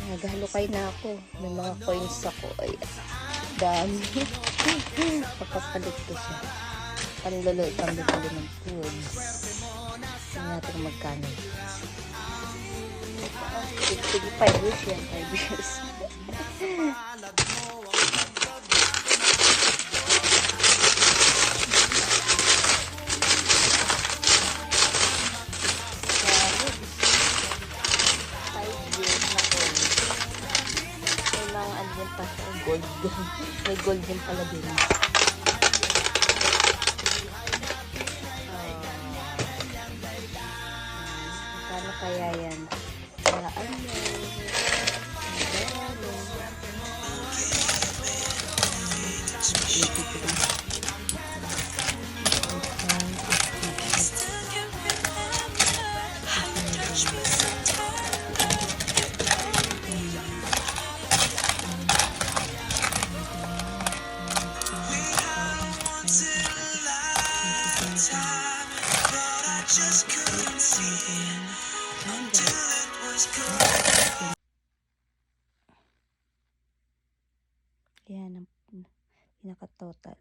Naghalukay na ako. May mga coins ako. Ay, dami. Papapalit ko siya. Panlolo, pambili ng foods. Tingnan natin magkano. Sige, 5 years yan. 5 years. Gold. May gold din pala din. Paano kaya yan? Kaya ano? Yan ang pinaka-total.